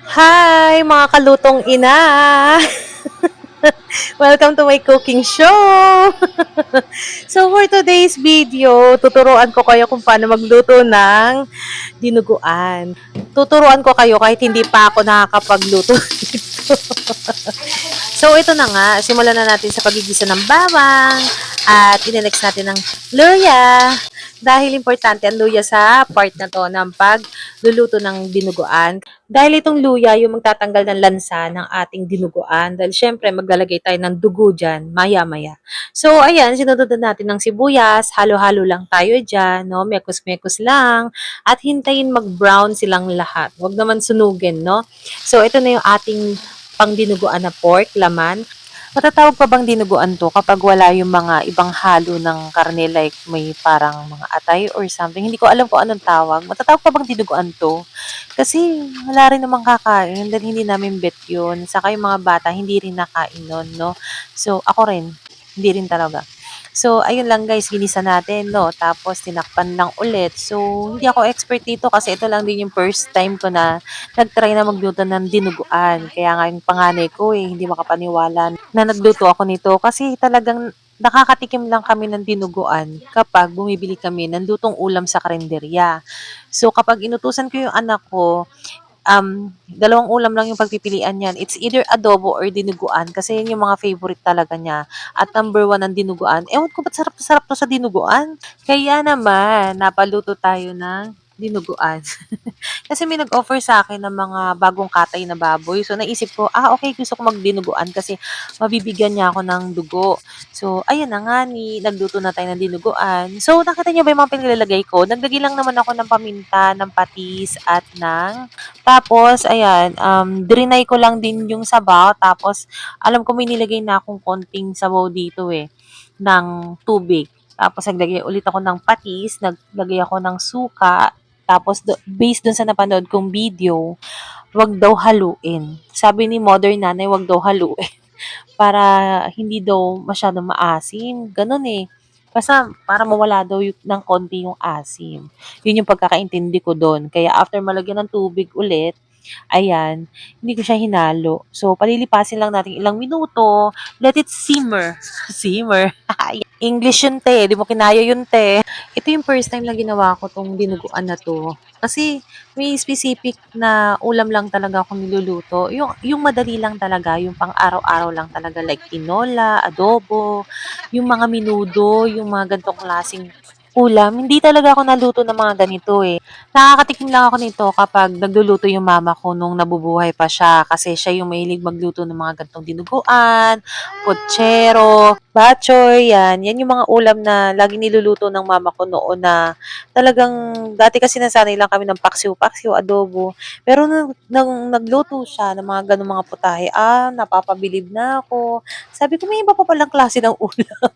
Hi, mga kalutong ina! Welcome to my cooking show! So, for today's video, tuturuan ko kayo kung paano magluto ng dinuguan. Tuturuan ko kayo kahit hindi pa ako nakakapagluto. So, ito na nga. Simulan na natin sa pagigisa ng bawang at inenext natin ng luya. Dahil importante ang luya sa part na to ng pagluluto ng dinuguan. Dahil itong luya yung magtatanggal ng lansa ng ating dinuguan. Dahil syempre maglalagay tayo ng dugo dyan maya-maya. So ayan, sinunod natin ng sibuyas. Halo-halo lang tayo dyan. No? Mekos-mekos lang. At hintayin mag-brown silang lahat. Huwag naman sunugin. No? So ito na yung ating pang dinuguan na pork, laman. Matatawag pa bang dinuguan to kapag wala yung mga ibang halo ng karne like may parang mga atay or something? Hindi ko alam kung anong tawag. Matatawag pa bang dinuguan to? Kasi wala rin namang kakain dahil hindi namin bet yun. Saka yung mga bata hindi rin nakain nun, no? So ako rin, hindi rin talaga. So, ayun lang guys, ginisa natin, no? Tapos, tinakpan lang ulit. So, hindi ako expert dito kasi ito lang din yung first time ko na nag-try na magluto ng dinuguan. Kaya nga yung panganay ko hindi makapaniwala na nagluto ako nito kasi talagang nakakatikim lang kami ng dinuguan kapag bumibili kami ng lutong ulam sa karinderya. So, kapag inutusan ko yung anak ko, dalawang ulam lang yung pagpipilian niyan. It's either adobo or dinuguan kasi yun yung mga favorite talaga niya. At number one ang dinuguan. Ewan ko ba't sarap-sarap to sa dinuguan. Kaya naman, napaluto tayo ng dinuguan. Kasi may nag-offer sa akin ng mga bagong katay na baboy. So, naisip ko, okay, gusto ko magdinuguan kasi mabibigyan niya ako ng dugo. So, ayun na nga nagluto na tayo ng dinuguan. So, nakita niyo ba yung mga pinilalagay ko? Naglagay lang naman ako ng paminta, ng patis, at tapos, ayan, drinay ko lang din yung sabaw. Tapos, alam ko may nilagay na akong konting sabaw dito ng tubig. Tapos, naglagay ulit ako ng patis, naglagay ako ng suka, tapos, based dun sa napanood kong video, wag daw haluin. Sabi ni mother nanay, wag daw haluin. Para hindi daw masyadong maasim. Ganun Basta para mawala daw ng konti yung asim. Yun yung pagkakaintindi ko doon. Kaya after malagyan ng tubig ulit, ayan, hindi ko siya hinalo. So, palilipasin lang natin ilang minuto. Let it simmer. Simmer. English yun, te. Di mo kinaya yun, te. Ito yung first time na ginawa ko tong dinuguan na 'to. Kasi may specific na ulam lang talaga akong niluluto, yung madali lang talaga, yung pang-araw-araw lang talaga like tinola, adobo, yung mga menudo, yung mga ganitong klaseng ulam. Hindi talaga ako naluto ng mga ganito. Nakakatikim lang ako nito kapag nagluluto yung mama ko nung nabubuhay pa siya kasi siya yung mahilig magluto ng mga ganitong dinuguan, putsero, batchoy, yan. Yan yung mga ulam na laging niluluto ng mama ko noon na talagang dati kasi nasanay lang kami ng paksiw-paksiw, adobo. Pero nung nagluto siya ng mga gano'ng mga putahe, napapabilib na ako. Sabi ko, may iba pa palang klase ng ulam.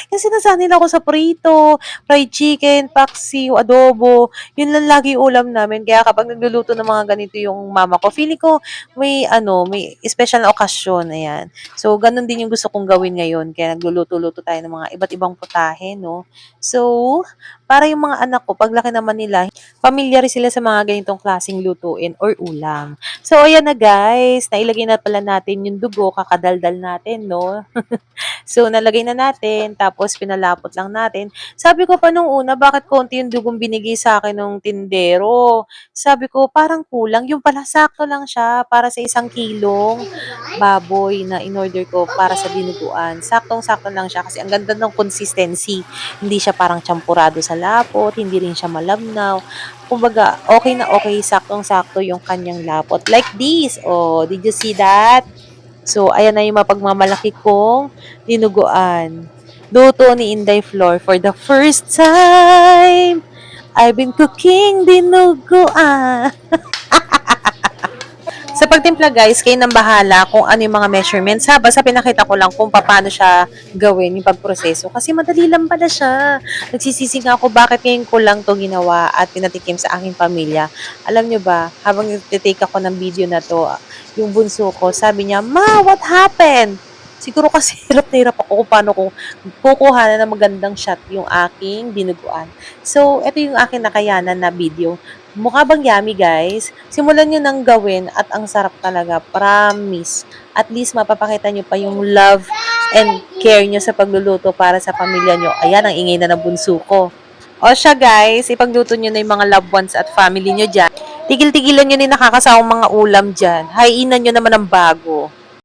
Kasi nasanay lang ako sa prito, fried chicken, paksiw, adobo. Yun lang lagi yung ulam namin. Kaya kapag nagluluto ng mga ganito yung mama ko, feeling ko may special na okasyon. Ayan. So, ganun din yung gusto kong gawin ngayon. Kaya nagluluto-luto tayo ng mga iba't ibang putahe, no? So, para yung mga anak ko, paglaki naman nila, pamilyar sila sa mga ganitong klaseng lutuin or ulam. So, ayan na guys. Nailagay na pala natin yung dugo, kakadaldal natin, no? So, nalagay na natin, tapos pinalapot lang natin. Sabi ko pa nung una, bakit konti yung dugong binigay sa akin ng tindero? Sabi ko, parang kulang. Yung pala, sakto lang siya para sa 1 kilong baboy na in-order ko para sa dinuguan. Saktong-sakto lang siya kasi ang ganda ng consistency. Hindi siya parang champurado sa lapot, hindi rin siya malabnaw. Kumbaga, okay na okay, saktong-sakto yung kanyang lapot. Like this. Oh, did you see that? So, ayan na yung mapagmamalaki kong dinuguan. Luto ni Inday Flor for the first time. I've been cooking dinuguan. Sa pagtimpla guys, kayo nang bahala kung ano yung mga measurements ha. Basta pinakita ko lang kung paano siya gawin yung pagproseso. Kasi madali lang pala siya. Nagsisisi nga ako bakit ngayon ko lang to ginawa at pinatikim sa aking pamilya. Alam nyo ba, habang nagtitake ako ng video na to, yung bunso ko, sabi niya, Ma, what happened? Siguro kasi hirap na hirap ako kung paano ko kukuha na ng magandang shot yung aking dinuguan. So, ito yung aking nakayanan na video. Mukha bang yummy, guys? Simulan nyo nang gawin at ang sarap talaga. Promise. At least mapapakita nyo pa yung love and care nyo sa pagluluto para sa pamilya nyo. Ayan, ang ingay na ng bunso ko. O siya, guys, ipagluto nyo na yung mga loved ones at family nyo dyan. Tigil-tigilan nyo na yung nakakasawang mga ulam dyan. Hainan nyo naman ng bago.